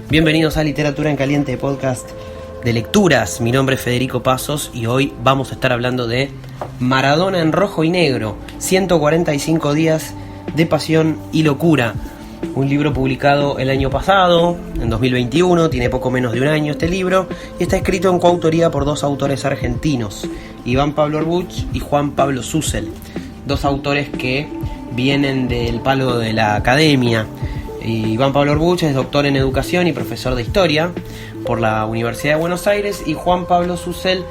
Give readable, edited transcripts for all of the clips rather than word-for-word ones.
Bienvenidos a Literatura en Caliente, podcast de lecturas. Mi nombre es Federico Pasos y hoy vamos a estar hablando de Maradona en rojo y negro, 145 días de pasión y locura. Un libro publicado el año pasado, en 2021, tiene poco menos de un año este libro, y está escrito en coautoría por dos autores argentinos, Iván Pablo Arbuch y Juan Pablo Susel, dos autores que vienen del palo de la academia. Iván Pablo Arbuch es doctor en educación y profesor de historia por la Universidad de Buenos Aires, y Juan Pablo Susel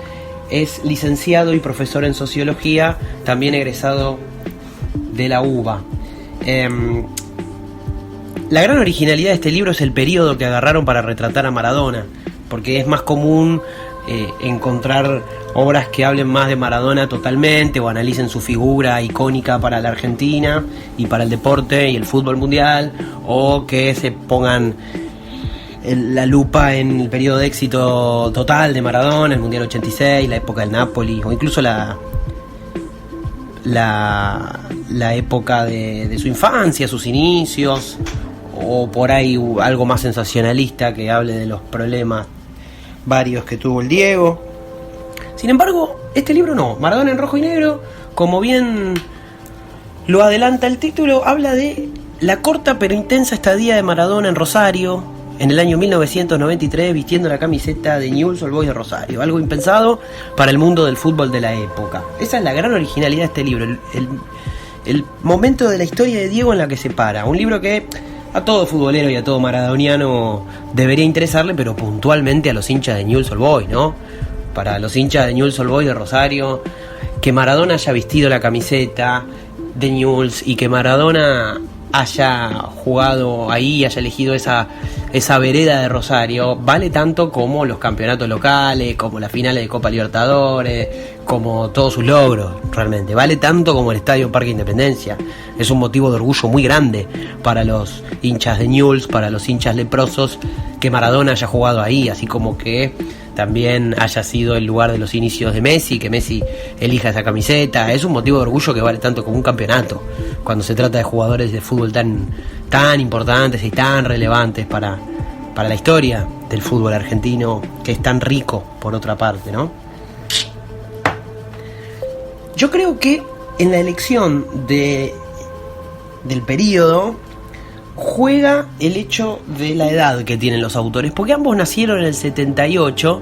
es licenciado y profesor en sociología, también egresado de la UBA. La gran originalidad de este libro es el periodo que agarraron para retratar a Maradona, porque es más común encontrar obras que hablen más de Maradona totalmente o analicen su figura icónica para la Argentina y para el deporte y el fútbol mundial, o que se pongan la lupa en el periodo de éxito total de Maradona, el Mundial 86, la época del Napoli, o incluso la época de su infancia, sus inicios, o por ahí algo más sensacionalista que hable de los problemas varios que tuvo el Diego. Sin embargo, este libro no. Maradona en rojo y negro, como bien lo adelanta el título, habla de la corta pero intensa estadía de Maradona en Rosario en el año 1993, vistiendo la camiseta de Newell's Old Boys de Rosario, algo impensado para el mundo del fútbol de la época. Esa es la gran originalidad de este libro, el momento de la historia de Diego en la que se para. Un libro que a todo futbolero y a todo maradoniano debería interesarle, pero puntualmente a los hinchas de Newell's Old Boys, ¿no? Para los hinchas de Newell's Old Boys de Rosario, que Maradona haya vestido la camiseta de Newell's y que Maradona haya jugado ahí, haya elegido esa vereda de Rosario, vale tanto como los campeonatos locales, como las finales de Copa Libertadores, como todos sus logros. Realmente vale tanto como el Estadio Parque Independencia. Es un motivo de orgullo muy grande para los hinchas de Newell's, para los hinchas leprosos, que Maradona haya jugado ahí, así como que también haya sido el lugar de los inicios de Messi, que Messi elija esa camiseta. Es un motivo de orgullo que vale tanto como un campeonato, cuando se trata de jugadores de fútbol tan importantes y tan relevantes para la historia del fútbol argentino, que es tan rico por otra parte, ¿no? Yo creo que en la elección del periodo juega el hecho de la edad que tienen los autores, porque ambos nacieron en el 78,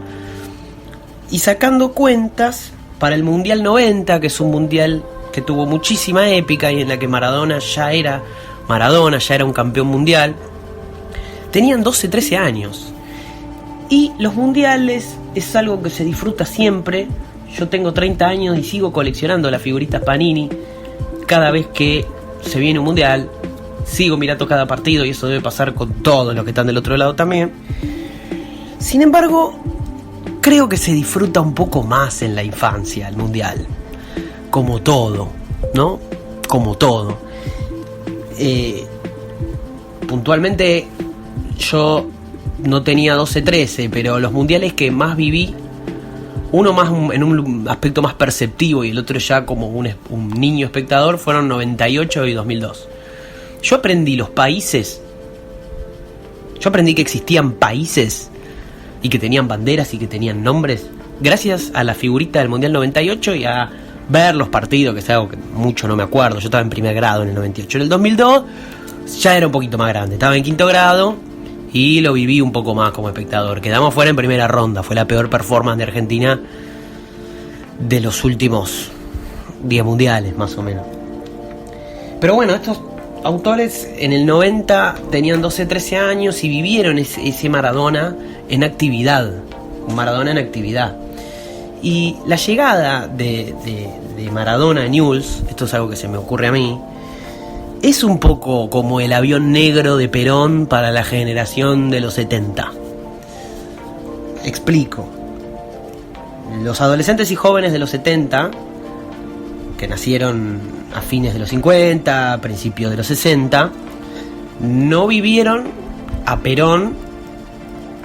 y sacando cuentas, para el Mundial 90, que es un mundial que tuvo muchísima épica y en la que Maradona ya era un campeón mundial, tenían 12, 13 años. Y los mundiales es algo que se disfruta siempre. Yo tengo 30 años y sigo coleccionando las figuritas Panini. Cada vez que se viene un mundial, sigo mirando cada partido, y eso debe pasar con todos los que están del otro lado también. Sin embargo, creo que se disfruta un poco más en la infancia el mundial. Como todo, ¿no? Como todo. Puntualmente yo no tenía 12, 13, pero los mundiales que más viví, uno más en un aspecto más perceptivo y el otro ya como un niño espectador, fueron 98 y 2002. Yo aprendí que existían países y que tenían banderas y que tenían nombres gracias a la figurita del Mundial 98 y a ver los partidos, que es algo que mucho no me acuerdo. Yo estaba en primer grado en el 98. En el 2002 ya era un poquito más grande, estaba en quinto grado y lo viví un poco más como espectador. Quedamos fuera en primera ronda, fue la peor performance de Argentina de los últimos 10 mundiales, más o menos. Pero bueno, estos autores en el 90 tenían 12, 13 años y vivieron ese Maradona en actividad. Un Maradona en actividad. Y la llegada de Maradona a Newell's, esto es algo que se me ocurre a mí, es un poco como el avión negro de Perón para la generación de los 70. Explico. Los adolescentes y jóvenes de los 70, que nacieron a fines de los 50, principios de los 60, no vivieron a Perón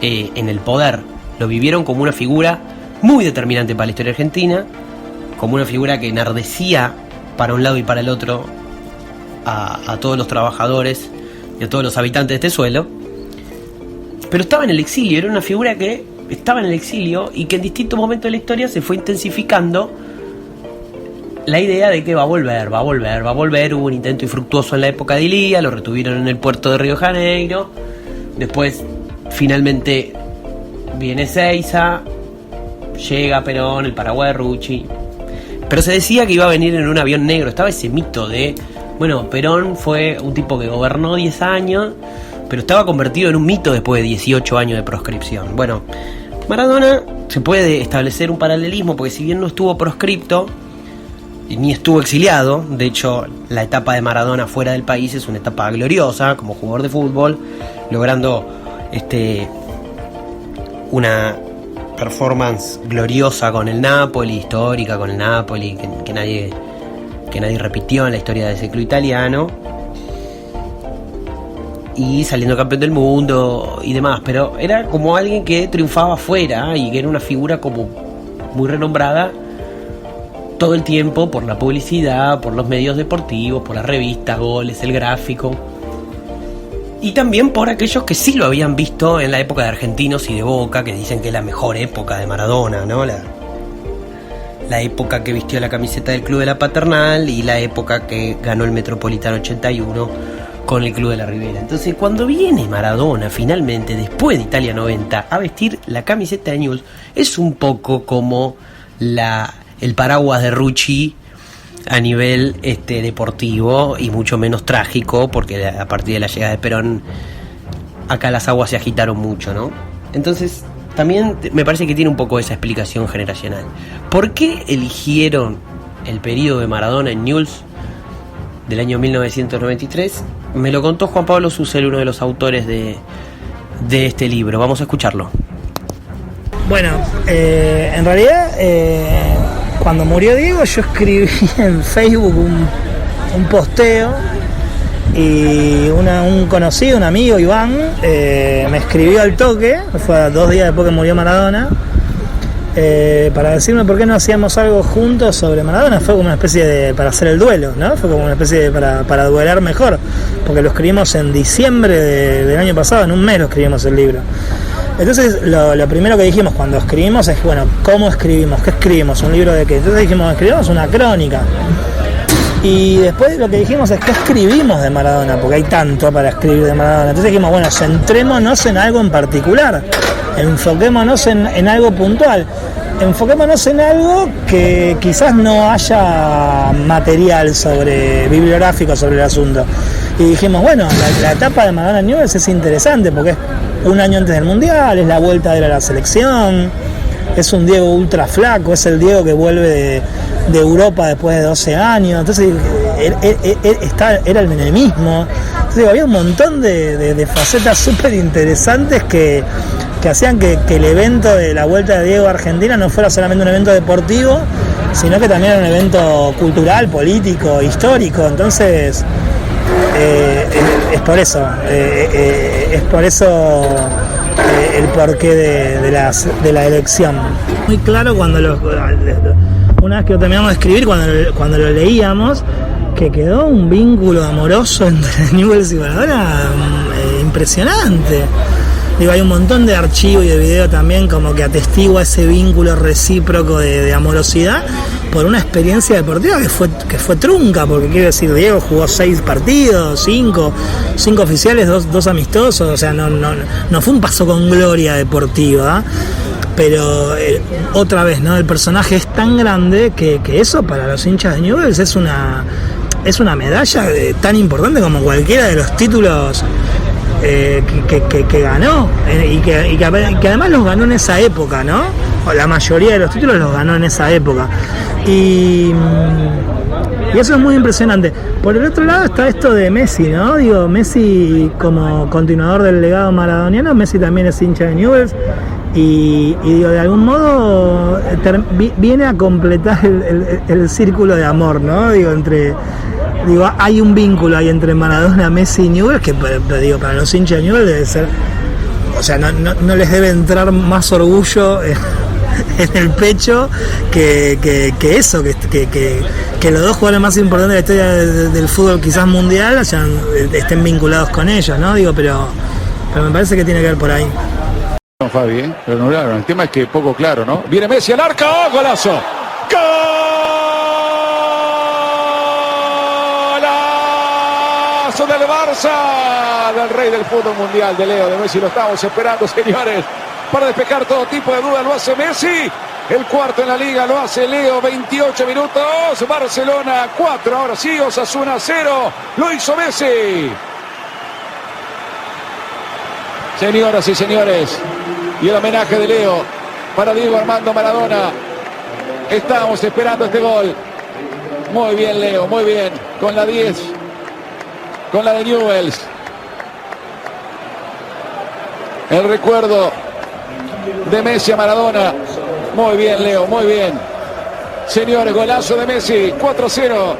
en el poder. Lo vivieron como una figura muy determinante para la historia argentina, como una figura que enardecía para un lado y para el otro a todos los trabajadores y a todos los habitantes de este suelo, pero estaba en el exilio, era una figura que estaba en el exilio y que en distintos momentos de la historia se fue intensificando la idea de que va a volver. Hubo un intento infructuoso en la época de Ilía, lo retuvieron en el puerto de Río de Janeiro, después finalmente viene Seiza, llega Perón, el Paraguay de Rucci, pero se decía que iba a venir en un avión negro. Estaba ese mito de, bueno, Perón fue un tipo que gobernó 10 años, pero estaba convertido en un mito después de 18 años de proscripción. Bueno, Maradona, se puede establecer un paralelismo, porque si bien no estuvo proscripto ni estuvo exiliado, de hecho la etapa de Maradona fuera del país es una etapa gloriosa como jugador de fútbol, logrando una performance gloriosa con el Napoli, histórica con el Napoli, que nadie repitió en la historia del ciclo italiano, y saliendo campeón del mundo y demás, pero era como alguien que triunfaba afuera y que era una figura como muy renombrada todo el tiempo por la publicidad, por los medios deportivos, por las revistas, Goles, El Gráfico, y también por aquellos que sí lo habían visto en la época de Argentinos y de Boca, que dicen que es la mejor época de Maradona, ¿no? La época que vistió la camiseta del Club de la Paternal y la época que ganó el Metropolitano 81 con el Club de la Ribera. Entonces, cuando viene Maradona finalmente, después de Italia 90, a vestir la camiseta de Newell's, es un poco como el paraguas de Rucci a nivel deportivo, y mucho menos trágico, porque a partir de la llegada de Perón acá las aguas se agitaron mucho, ¿no? Entonces también me parece que tiene un poco esa explicación generacional. ¿Por qué eligieron el periodo de Maradona en Newell's del año 1993? Me lo contó Juan Pablo Susel, uno de los autores de este libro. Vamos a escucharlo. Bueno, en realidad cuando murió Diego, yo escribí en Facebook un posteo, y un conocido, un amigo, Iván, me escribió al toque, fue 2 días después que murió Maradona, para decirme por qué no hacíamos algo juntos sobre Maradona. Fue como una especie de, para hacer el duelo, ¿no? Fue como una especie de, para duelar mejor, porque lo escribimos en diciembre del año pasado, en un mes lo escribimos el libro. Entonces lo primero que dijimos cuando escribimos es, bueno, ¿cómo escribimos? ¿Qué escribimos? ¿Un libro de qué? Entonces dijimos, escribimos una crónica. Y después lo que dijimos es, ¿qué escribimos de Maradona? Porque hay tanto para escribir de Maradona. Entonces dijimos, bueno, centrémonos en algo en particular, enfoquémonos en algo puntual, enfoquémonos en algo que quizás no haya material bibliográfico sobre el asunto. Y dijimos, bueno, la etapa de Maradona Newell's es interesante porque es un año antes del Mundial, es la vuelta de él a la selección, es un Diego ultra flaco, es el Diego que vuelve de Europa después de 12 años, entonces era el menemismo. Entonces había un montón de facetas súper interesantes que hacían que el evento de la vuelta de Diego a Argentina no fuera solamente un evento deportivo, sino que también era un evento cultural, político, histórico. Entonces es por eso el porqué de la elección. Muy claro cuando una vez que lo terminamos de escribir, cuando lo leíamos, que quedó un vínculo amoroso entre Newell's y Maradona impresionante. Digo, hay un montón de archivos y de video también como que atestigua ese vínculo recíproco de amorosidad por una experiencia deportiva que fue trunca, porque quiero decir, Diego jugó 6 partidos, 5 oficiales, 2 amistosos, o sea, no fue un paso con gloria deportiva, pero otra vez, ¿no? El personaje es tan grande que eso para los hinchas de Newell's es una medalla tan importante como cualquiera de los títulos que ganó, y que además los ganó en esa época, ¿no? O la mayoría de los títulos los ganó en esa época, y eso es muy impresionante. Por el otro lado está esto de Messi, ¿no? Digo, Messi como continuador del legado maradoniano, Messi también es hincha de Newell's, y digo, de algún modo viene a completar el círculo de amor, ¿no? Digo, hay un vínculo ahí entre Maradona, Messi y Newell's que, digo, para los hinchas de Newell's debe ser, o sea, no les debe entrar más orgullo en el pecho que eso, que los dos jugadores más importantes de la historia del fútbol, quizás mundial, estén vinculados con ellos, ¿no? Digo, pero pero me parece que tiene que ver por ahí. No, Fabi, lo anularon. El tema es que poco claro, ¿no? Viene Messi al arco, golazo. ¡Golazo del Barça! Del rey del fútbol mundial, de Leo, de Messi. Lo estamos esperando, señores, para despejar todo tipo de dudas. Lo hace Messi. El cuarto en la liga lo hace Leo, 28 minutos. Barcelona 4, ahora sí, Osasuna 0. Lo hizo Messi. Señoras y señores, y el homenaje de Leo para Diego Armando Maradona. Estamos esperando este gol. Muy bien, Leo, muy bien. Con la 10, con la de Newell's. El recuerdo de Messi a Maradona. Muy bien, Leo, muy bien. Señores, golazo de Messi, 4-0.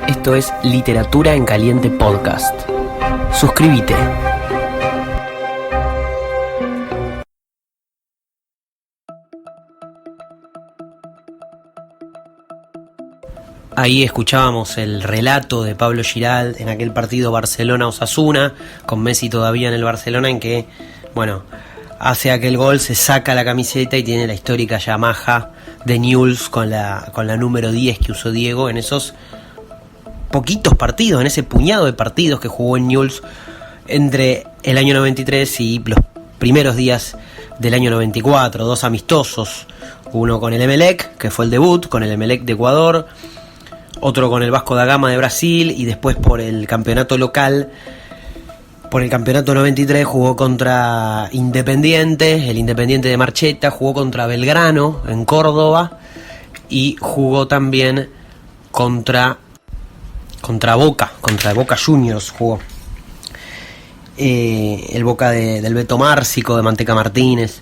Esto es Literatura en Caliente Podcast. Suscríbete. Ahí escuchábamos el relato de Pablo Giral en aquel partido Barcelona-Osasuna, con Messi todavía en el Barcelona, en que, bueno, hace aquel gol, se saca la camiseta y tiene la histórica Yamaha de Newell's con la número 10 que usó Diego en esos poquitos partidos, en ese puñado de partidos que jugó en Newell's entre el año 93 y los primeros días del año 94, 2 amistosos, uno con el Emelec, que fue el debut, con el Emelec de Ecuador, otro con el Vasco da Gama de Brasil, y después por el campeonato local, por el campeonato 93 jugó contra Independiente, el Independiente de Marcheta, jugó contra Belgrano en Córdoba y jugó también contra Boca Juniors jugó. El Boca del Beto Márcico, de Manteca Martínez.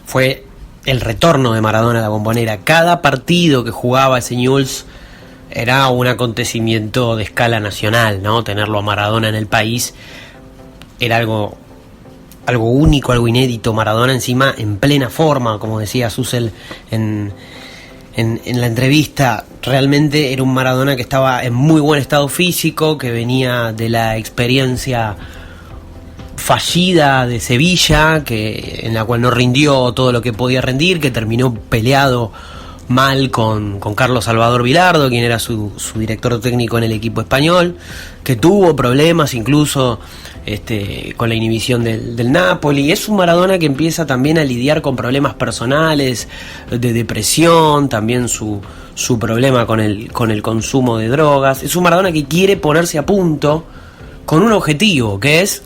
Fue el retorno de Maradona a la Bombonera. Cada partido que jugaba ese Newell's era un acontecimiento de escala nacional, ¿no? Tenerlo a Maradona en el país era algo único, algo inédito. Maradona encima en plena forma, como decía Susel en la entrevista. Realmente era un Maradona que estaba en muy buen estado físico, que venía de la experiencia fallida de Sevilla, en la cual no rindió todo lo que podía rendir, que terminó peleado mal con Carlos Salvador Vilardo, quien era su director técnico en el equipo español, que tuvo problemas incluso con la inhibición del Napoli. Es un Maradona que empieza también a lidiar con problemas personales, de depresión, también su problema con el consumo de drogas. Es un Maradona que quiere ponerse a punto con un objetivo, que es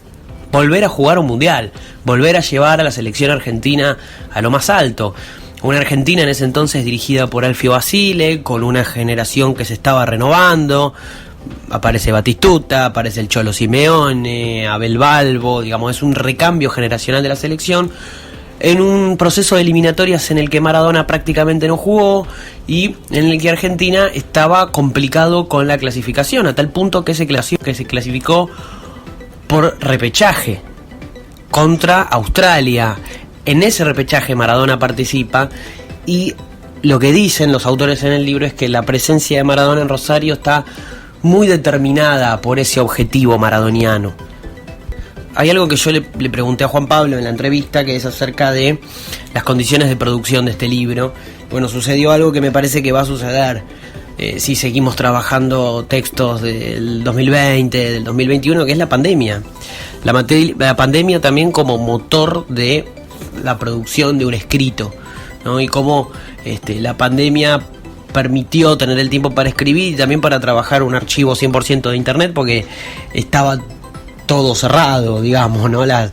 volver a jugar un mundial, volver a llevar a la selección argentina a lo más alto. Una Argentina en ese entonces dirigida por Alfio Basile, con una generación que se estaba renovando. Aparece Batistuta, aparece el Cholo Simeone, Abel Balbo, digamos, es un recambio generacional de la selección en un proceso de eliminatorias en el que Maradona prácticamente no jugó y en el que Argentina estaba complicado con la clasificación, a tal punto que se clasificó por repechaje contra Australia. En ese repechaje Maradona participa, y lo que dicen los autores en el libro es que la presencia de Maradona en Rosario está muy determinada por ese objetivo maradoniano. Hay algo que yo le pregunté a Juan Pablo en la entrevista, que es acerca de las condiciones de producción de este libro. Bueno, sucedió algo que me parece que va a suceder si seguimos trabajando textos del 2020, del 2021, que es la pandemia. La pandemia también como motor de la producción de un escrito, ¿no? Y cómo la pandemia permitió tener el tiempo para escribir y también para trabajar un archivo 100% de internet, porque estaba todo cerrado, digamos, ¿no? Las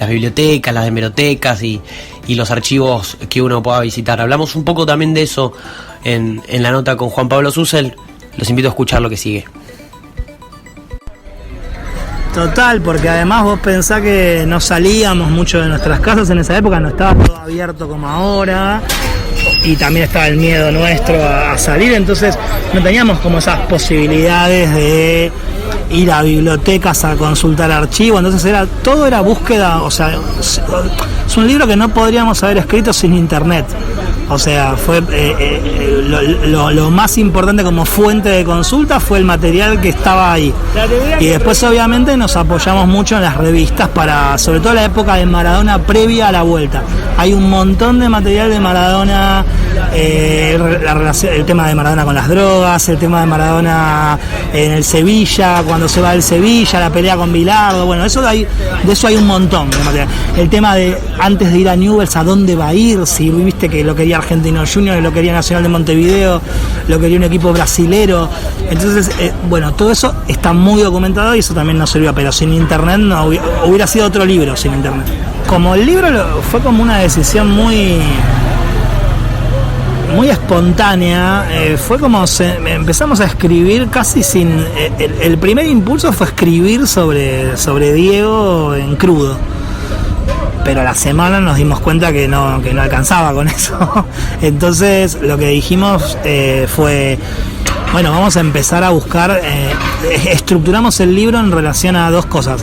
bibliotecas, las hemerotecas y los archivos que uno pueda visitar. Hablamos un poco también de eso en la nota con Juan Pablo Susel. Los invito a escuchar lo que sigue. Total, porque además vos pensás que no salíamos mucho de nuestras casas en esa época, no estaba todo abierto como ahora, y también estaba el miedo nuestro a salir, entonces no teníamos como esas posibilidades de ir a bibliotecas a consultar archivos, entonces todo era búsqueda. O sea, es un libro que no podríamos haber escrito sin internet. O sea, fue lo más importante como fuente de consulta fue el material que estaba ahí. Y después obviamente nos apoyamos mucho en las revistas para, sobre todo la época de Maradona previa a la vuelta. Hay un montón de material de Maradona, el tema de Maradona con las drogas, el tema de Maradona en el Sevilla, cuando se va del Sevilla, la pelea con Bilardo, bueno, de eso hay un montón de material. El tema de antes de ir a Newell's, a dónde va a ir, si viste que lo quería Argentino Juniors, lo quería Nacional de Montevideo, lo quería un equipo brasilero. Entonces, bueno, todo eso está muy documentado y eso también nos sirvió, pero sin internet no hubiera sido otro libro sin internet. Como el libro fue como una decisión muy espontánea, fue como empezamos a escribir casi sin... el primer impulso fue escribir sobre Diego en crudo. Pero a la semana nos dimos cuenta que no alcanzaba con eso. Entonces lo que dijimos fue, bueno, vamos a empezar a buscar, estructuramos el libro en relación a dos cosas: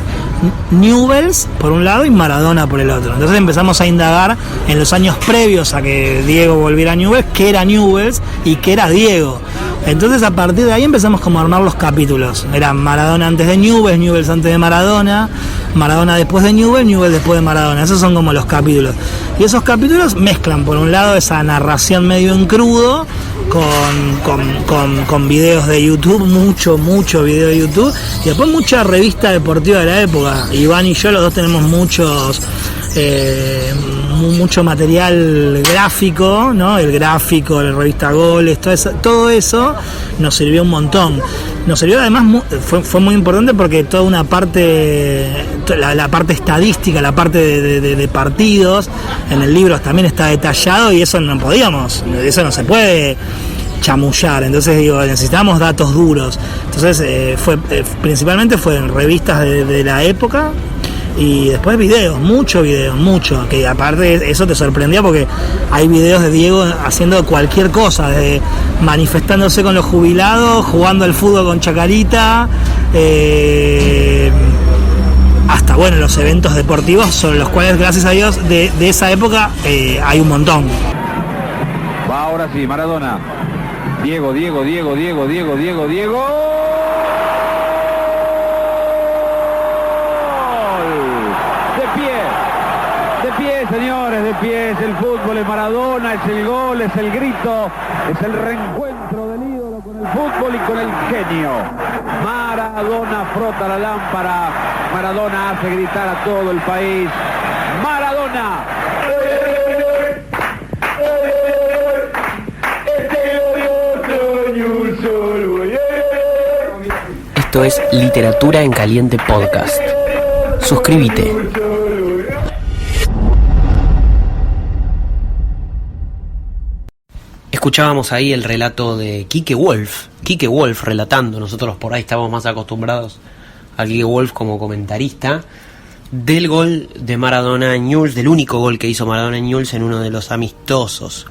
Newell's por un lado y Maradona por el otro. Entonces empezamos a indagar en los años previos a que Diego volviera a Newell's, qué era Newell's y qué era Diego. Entonces a partir de ahí empezamos como a armar los capítulos. Era Maradona antes de Newell's, Newell's antes de Maradona, Maradona después de Newell's, Newell's después de Maradona. Esos son como los capítulos. Y esos capítulos mezclan por un lado esa narración medio en crudo con videos de YouTube, mucho video de YouTube, y después mucha revista deportiva de la época. Iván y yo los dos tenemos mucho material gráfico, ¿no? El gráfico, la revista Goles, todo eso nos sirvió un montón. Nos sirvió además, fue muy importante porque toda una parte, la parte estadística, la parte de partidos, en el libro también está detallado y eso eso no se puede chamullar. Entonces digo, necesitamos datos duros. Entonces principalmente fue en revistas de la época. Y después mucho, que aparte eso te sorprendía porque hay videos de Diego haciendo cualquier cosa, desde manifestándose con los jubilados, jugando al fútbol con Chacarita, hasta bueno, los eventos deportivos sobre los cuales, gracias a Dios, de esa época hay un montón. Va ahora sí, Maradona. Diego. Señores, de pie, es el fútbol, es Maradona, es el gol, es el grito, es el reencuentro del ídolo con el fútbol y con el genio. Maradona frota la lámpara, Maradona hace gritar a todo el país. Maradona. Esto es Literatura en Caliente Podcast. Suscríbete. Escuchábamos ahí el relato de Quique Wolf relatando. Nosotros por ahí estamos más acostumbrados a Quique Wolf como comentarista del gol de Maradona en Newell's, del único gol que hizo Maradona en Newell's en uno de los amistosos.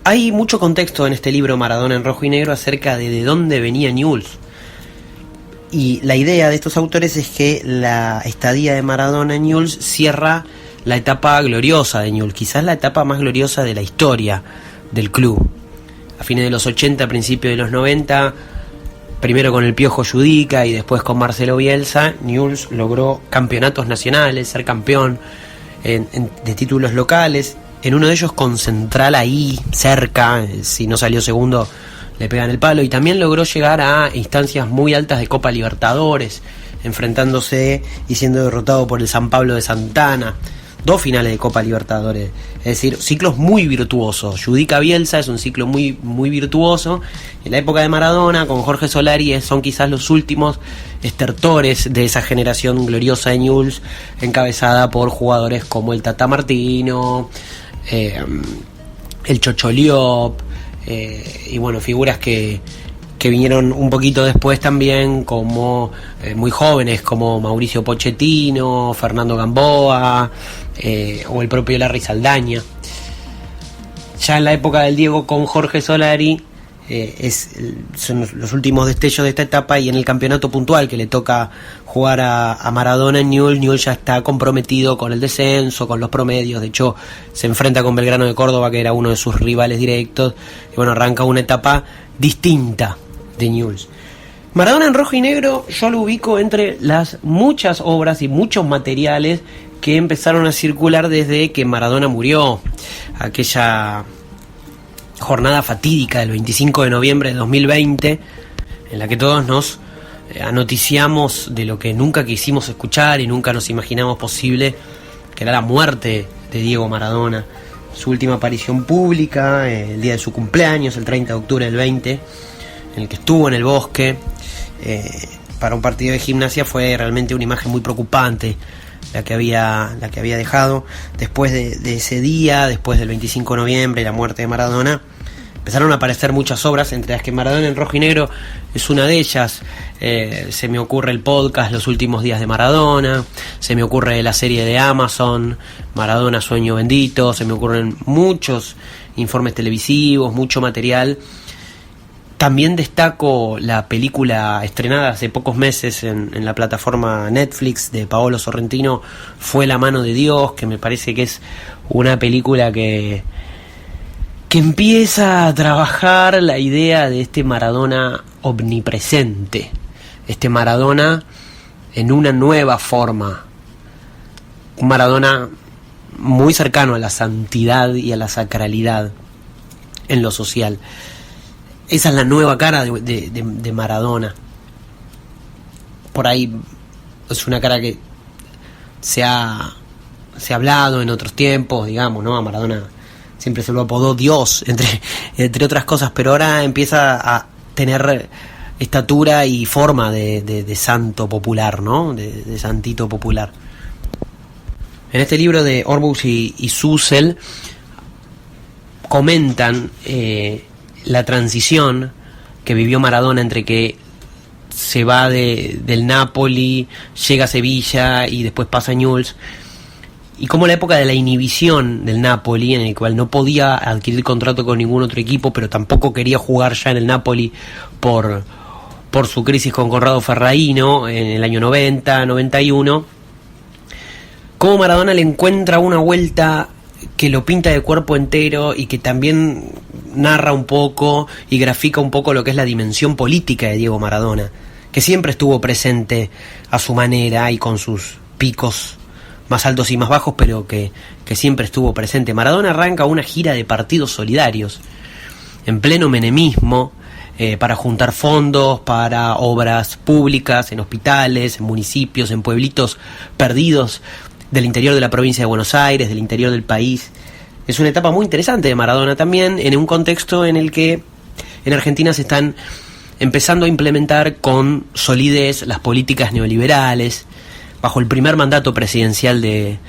Hay mucho contexto en este libro Maradona en rojo y negro acerca de dónde venía Newell's. Y la idea de estos autores es que la estadía de Maradona en Newell's cierra la etapa gloriosa de Newell's, quizás la etapa más gloriosa de la historia del club. A fines de los 80, principios de los 90, primero con el Piojo Judica y después con Marcelo Bielsa, Newell's logró campeonatos nacionales, ser campeón de títulos locales, en uno de ellos con Central ahí cerca, si no salió segundo le pegan el palo, y también logró llegar a instancias muy altas de Copa Libertadores, enfrentándose y siendo derrotado por el San Pablo de Santana. 2 finales de Copa Libertadores, es decir, ciclos muy virtuosos. Judica Bielsa es un ciclo muy virtuoso. En la época de Maradona, con Jorge Solari, son quizás los últimos estertores de esa generación gloriosa de Newell's, encabezada por jugadores como el Tata Martino, el Chocho Liop, y bueno, figuras que vinieron un poquito después también, como muy jóvenes, como Mauricio Pochettino, Fernando Gamboa, o el propio Larry Saldaña. Ya en la época del Diego con Jorge Solari, son los últimos destellos de esta etapa, y en el campeonato puntual que le toca jugar a Maradona en Newell's ya está comprometido con el descenso, con los promedios. De hecho, se enfrenta con Belgrano de Córdoba, que era uno de sus rivales directos, y bueno, arranca una etapa distinta de Newell's. Maradona en rojo y negro yo lo ubico entre las muchas obras y muchos materiales que empezaron a circular desde que Maradona murió. Aquella jornada fatídica del 25 de noviembre de 2020, en la que todos nos anoticiamos de lo que nunca quisimos escuchar y nunca nos imaginamos posible, que era la muerte de Diego Maradona. Su última aparición pública, el día de su cumpleaños, el 30 de octubre del 20, en el que estuvo en el bosque para un partido de Gimnasia, fue realmente una imagen muy preocupante la que había dejado. Después de ese día, después del 25 de noviembre y la muerte de Maradona, empezaron a aparecer muchas obras, entre las que Maradona en rojo y negro es una de ellas. Se me ocurre el podcast Los últimos días de Maradona, se me ocurre la serie de Amazon Maradona Sueño Bendito, se me ocurren muchos informes televisivos, mucho material. También destaco la película estrenada hace pocos meses en la plataforma Netflix de Paolo Sorrentino, Fue la mano de Dios, que me parece que es una película que empieza a trabajar la idea de este Maradona omnipresente, este Maradona en una nueva forma, un Maradona muy cercano a la santidad y a la sacralidad en lo social. Esa es la nueva cara de Maradona. Por ahí es una cara que se ha hablado en otros tiempos, digamos, ¿no? A Maradona siempre se lo apodó Dios, entre otras cosas, pero ahora empieza a tener estatura y forma de santo popular, ¿no? De santito popular. En este libro de Orbus y Susel comentan la transición que vivió Maradona entre que se va del Napoli, llega a Sevilla y después pasa a Newell's, y como la época de la inhibición del Napoli, en el cual no podía adquirir contrato con ningún otro equipo, pero tampoco quería jugar ya en el Napoli por su crisis con Conrado Ferraino en el año 90, 91, como Maradona le encuentra una vuelta que lo pinta de cuerpo entero y que también narra un poco y grafica un poco lo que es la dimensión política de Diego Maradona, que siempre estuvo presente a su manera y con sus picos más altos y más bajos, pero que siempre estuvo presente. Maradona arranca una gira de partidos solidarios en pleno menemismo, para juntar fondos para obras públicas en hospitales, en municipios, en pueblitos perdidos del interior de la provincia de Buenos Aires, del interior del país. Es una etapa muy interesante de Maradona también, en un contexto en el que en Argentina se están empezando a implementar con solidez las políticas neoliberales, bajo el primer mandato presidencial de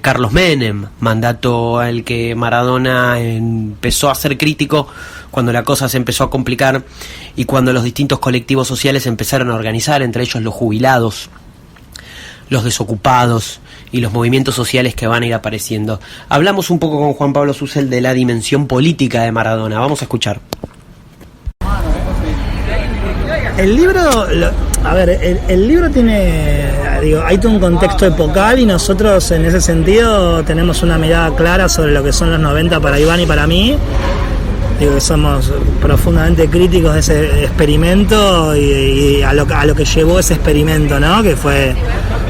Carlos Menem, mandato al que Maradona empezó a ser crítico cuando la cosa se empezó a complicar y cuando los distintos colectivos sociales se empezaron a organizar, entre ellos los jubilados, los desocupados y los movimientos sociales que van a ir apareciendo. Hablamos un poco con Juan Pablo Susel de la dimensión política de Maradona. Vamos a escuchar. El libro, el libro tiene, hay todo un contexto epocal y nosotros en ese sentido tenemos una mirada clara sobre lo que son los 90 para Iván y para mí. Que somos profundamente críticos de ese experimento y a lo que llevó ese experimento, ¿no? Que fue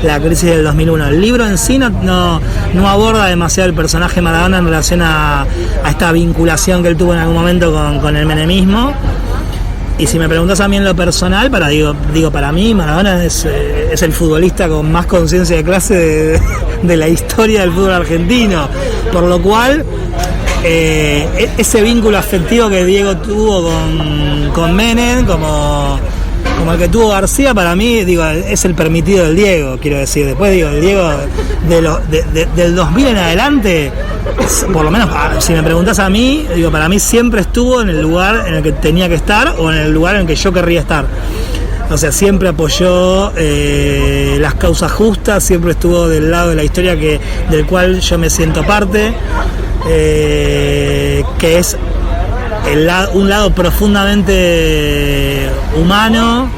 la crisis del 2001. El libro en sí no aborda demasiado el personaje Maradona en relación a esta vinculación que él tuvo en algún momento con el menemismo. Y si me preguntas a mí en lo personal, para mí Maradona es el futbolista con más conciencia de clase de la historia del fútbol argentino, por lo cual ese vínculo afectivo que Diego tuvo con Menem, como el que tuvo García, para mí es el permitido del Diego, quiero decir. Después el Diego del 2000 en adelante, por lo menos si me preguntás a mí, para mí siempre estuvo en el lugar en el que tenía que estar o en el lugar en el que yo querría estar. O sea, siempre apoyó las causas justas, siempre estuvo del lado de la historia del cual yo me siento parte, que es un lado profundamente humano.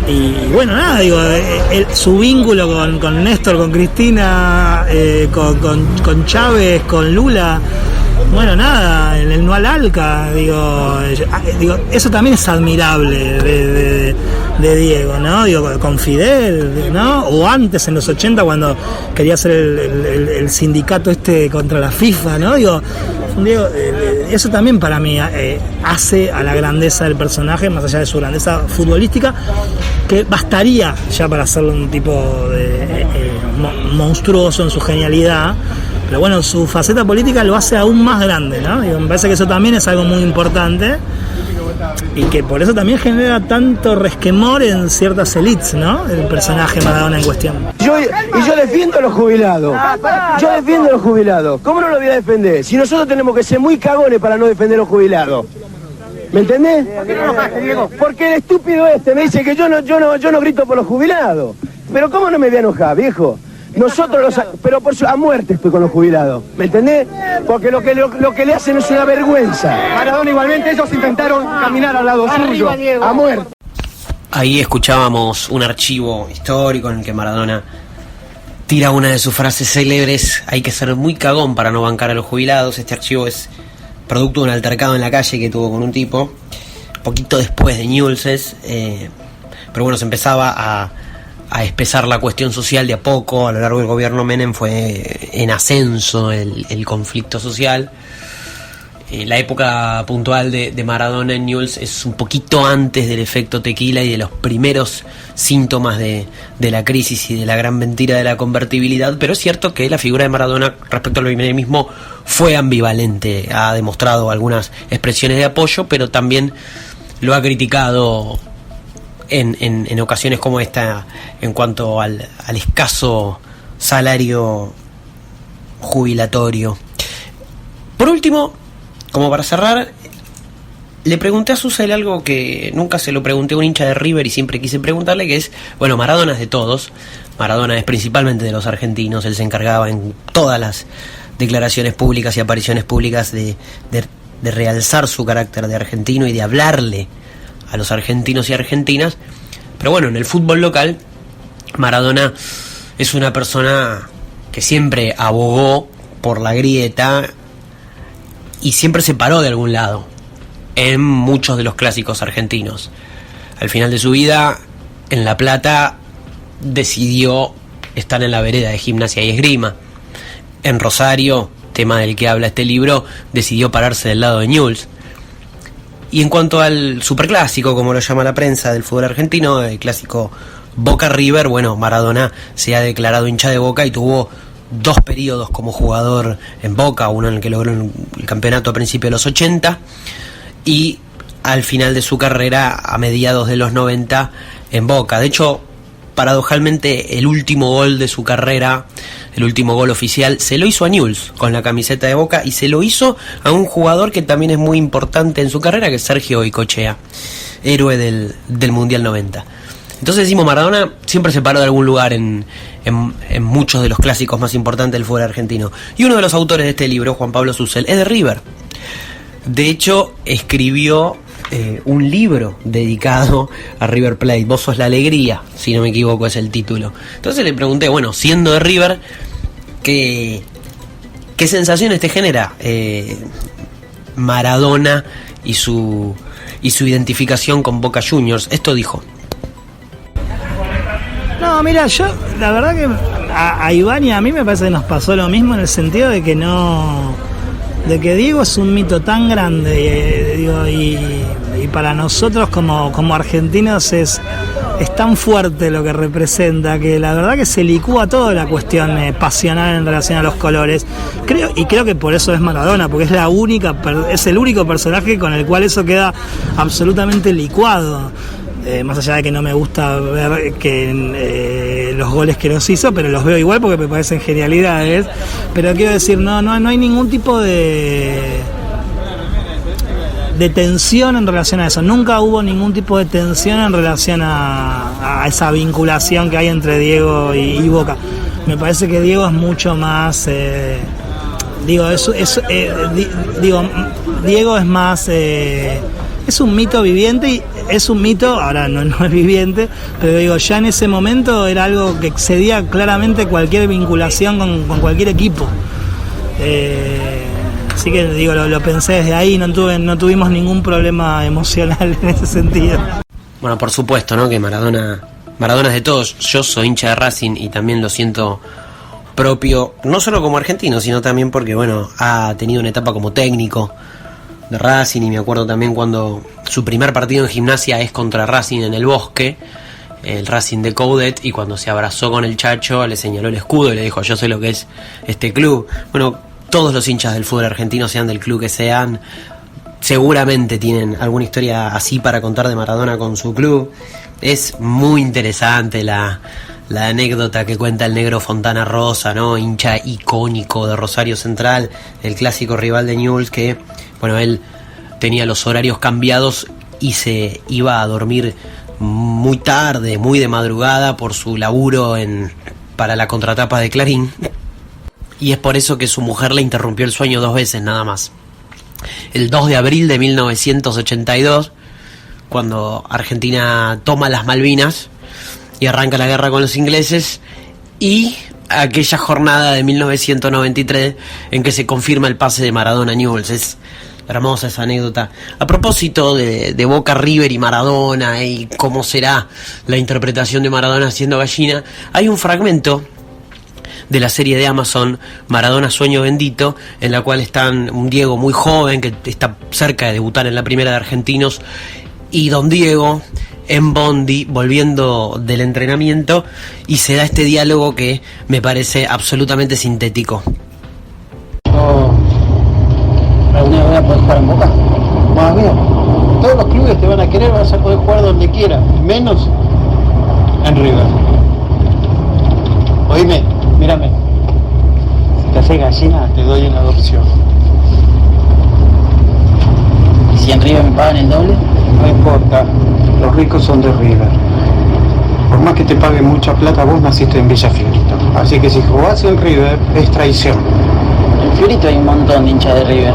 Y bueno, nada, digo, su vínculo con Néstor, con Cristina, con Chávez, con Lula, bueno, nada, el no al ALCA, digo, eso también es admirable de Diego, ¿no? Digo, con Fidel, ¿no? O antes, en los 80, cuando quería hacer el sindicato contra la FIFA, ¿no? Digo, eso también para mí hace a la grandeza del personaje, más allá de su grandeza futbolística, que bastaría ya para hacerlo un tipo de monstruoso en su genialidad. Pero bueno, su faceta política lo hace aún más grande, ¿no? Digo, me parece que eso también es algo muy importante y que por eso también genera tanto resquemor en ciertas élites, ¿no? El personaje Maradona en cuestión. Yo defiendo a los jubilados. Yo defiendo a los jubilados. ¿Cómo no lo voy a defender? Si nosotros tenemos que ser muy cagones para no defender a los jubilados. ¿Me entendés? Porque el estúpido me dice que yo no grito por los jubilados. Pero ¿cómo no me voy a enojar, viejo? Nosotros pero a muerte estoy con los jubilados, ¿me entendés? Porque lo que le hacen es una vergüenza. Maradona igualmente, ellos intentaron caminar al lado suyo, a muerte. Ahí escuchábamos un archivo histórico en el que Maradona tira una de sus frases célebres: hay que ser muy cagón para no bancar a los jubilados. Este archivo es producto de un altercado en la calle que tuvo con un tipo poquito después de Newell's, pero bueno, se empezaba a espesar la cuestión social de a poco. A lo largo del gobierno Menem fue en ascenso el conflicto social. La época puntual de Maradona en Newell's es un poquito antes del efecto tequila y de los primeros síntomas de la crisis y de la gran mentira de la convertibilidad, pero es cierto que la figura de Maradona respecto al menemismo fue ambivalente. Ha demostrado algunas expresiones de apoyo, pero también lo ha criticado en ocasiones como esta en cuanto al escaso salario jubilatorio. Por último, como para cerrar, le pregunté a Susel algo que nunca se lo pregunté a un hincha de River y siempre quise preguntarle, que es, bueno, Maradona es de todos, Maradona es principalmente de los argentinos, él se encargaba en todas las declaraciones públicas y apariciones públicas de realzar su carácter de argentino y de hablarle a los argentinos y argentinas. Pero bueno, en el fútbol local, Maradona es una persona que siempre abogó por la grieta y siempre se paró de algún lado en muchos de los clásicos argentinos. Al final de su vida, en La Plata, decidió estar en la vereda de Gimnasia y Esgrima. En Rosario, tema del que habla este libro, decidió pararse del lado de Newell's. Y en cuanto al superclásico, como lo llama la prensa del fútbol argentino, el clásico Boca River, bueno, Maradona se ha declarado hincha de Boca y tuvo 2 periodos como jugador en Boca, uno en el que logró el campeonato a principios de los 80 y al final de su carrera a mediados de los 90 en Boca. De hecho, paradojalmente, el último gol de su carrera, el último gol oficial, se lo hizo a Newell's con la camiseta de Boca y se lo hizo a un jugador que también es muy importante en su carrera, que es Sergio Goycochea, héroe del Mundial 90. Entonces decimos, Maradona siempre se paró de algún lugar en muchos de los clásicos más importantes del fútbol argentino. Y uno de los autores de este libro, Juan Pablo Susel, es de River. De hecho, escribió un libro dedicado a River Plate. Vos sos la alegría, si no me equivoco es el título. Entonces le pregunté, bueno, siendo de River, ¿qué sensaciones te genera Maradona y su identificación con Boca Juniors? Esto dijo. No, mira, yo la verdad que a Iván y a mí me parece que nos pasó lo mismo, en el sentido de que de que Diego es un mito tan grande y para nosotros como argentinos es tan fuerte lo que representa, que la verdad que se licúa toda la cuestión pasional en relación a los colores. Creo que por eso es Maradona, porque es el único personaje con el cual eso queda absolutamente licuado. Más allá de que no me gusta ver que los goles que nos hizo, pero los veo igual porque me parecen genialidades. Pero quiero decir, no hay ningún tipo de tensión en relación a eso. Nunca hubo ningún tipo de tensión en relación a esa vinculación que hay entre Diego y Boca. Me parece que Diego es mucho más Digo, Diego es más... es un mito viviente y es un mito, ahora no es viviente, pero digo, ya en ese momento era algo que excedía claramente cualquier vinculación con cualquier equipo. Así que digo, lo pensé desde ahí, no tuvimos ningún problema emocional en ese sentido. Bueno, por supuesto, ¿no? Que Maradona es de todos. Yo soy hincha de Racing y también lo siento propio, no solo como argentino, sino también porque, bueno, ha tenido una etapa como técnico de Racing, y me acuerdo también cuando su primer partido en Gimnasia es contra Racing en el Bosque, el Racing de Coudet, y cuando se abrazó con el Chacho le señaló el escudo y le dijo: yo sé lo que es este club. Bueno, todos los hinchas del fútbol argentino, sean del club que sean, seguramente tienen alguna historia así para contar de Maradona con su club. Es muy interesante la anécdota que cuenta el negro Fontana Rosa, ¿no? Hincha icónico de Rosario Central, el clásico rival de Newell's, que, bueno, él tenía los horarios cambiados y se iba a dormir muy tarde, muy de madrugada, por su laburo para la contratapa de Clarín, y es por eso que su mujer le interrumpió el sueño 2 veces nada más. El 2 de abril de 1982, cuando Argentina toma las Malvinas y arranca la guerra con los ingleses, y aquella jornada de 1993 en que se confirma el pase de Maradona a Newell's. Es hermosa esa anécdota. A propósito de Boca, River y Maradona y cómo será la interpretación de Maradona siendo gallina, hay un fragmento de la serie de Amazon Maradona Sueño Bendito, en la cual están un Diego muy joven que está cerca de debutar en la primera de Argentinos, y don Diego en Bondi volviendo del entrenamiento, y se da este diálogo que me parece absolutamente sintético. ¿Algún día voy a poder jugar en Boca? Más bien, todos los clubes te van a querer, vas a poder jugar donde quieras, menos en River. Oíme, mírame, si te haces gallina te doy una adopción. ¿Y si en River me pagan el doble? No importa, los ricos son de River. Por más que te paguen mucha plata, vos naciste en Villa Fiorito. Así que si jugás en River, es traición. En Fiorito hay un montón de hinchas de River.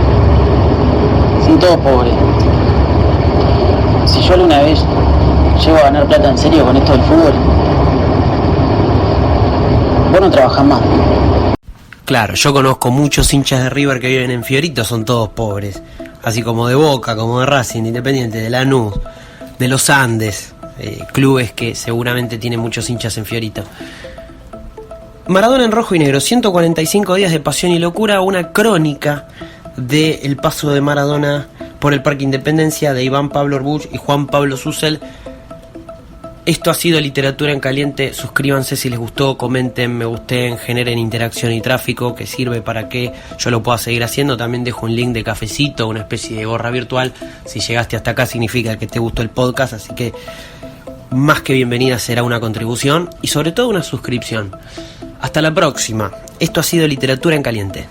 Son todos pobres. Si yo alguna vez llego a ganar plata en serio con esto del fútbol, vos no trabajás más. Claro, yo conozco muchos hinchas de River que viven en Fiorito, son todos pobres. Así como de Boca, como de Racing, de Independiente, de Lanús, de los Andes, clubes que seguramente tienen muchos hinchas en Fiorito. Maradona en rojo y negro, 145 días de pasión y locura, una crónica del paso de Maradona por el Parque Independencia, de Iván Pablo Orbuch y Juan Pablo Susel. Esto ha sido Literatura en Caliente. Suscríbanse si les gustó, comenten, me gusten, generen interacción y tráfico, que sirve para que yo lo pueda seguir haciendo. También dejo un link de cafecito, una especie de gorra virtual. Si llegaste hasta acá significa que te gustó el podcast, así que más que bienvenida será una contribución y sobre todo una suscripción. Hasta la próxima. Esto ha sido Literatura en Caliente.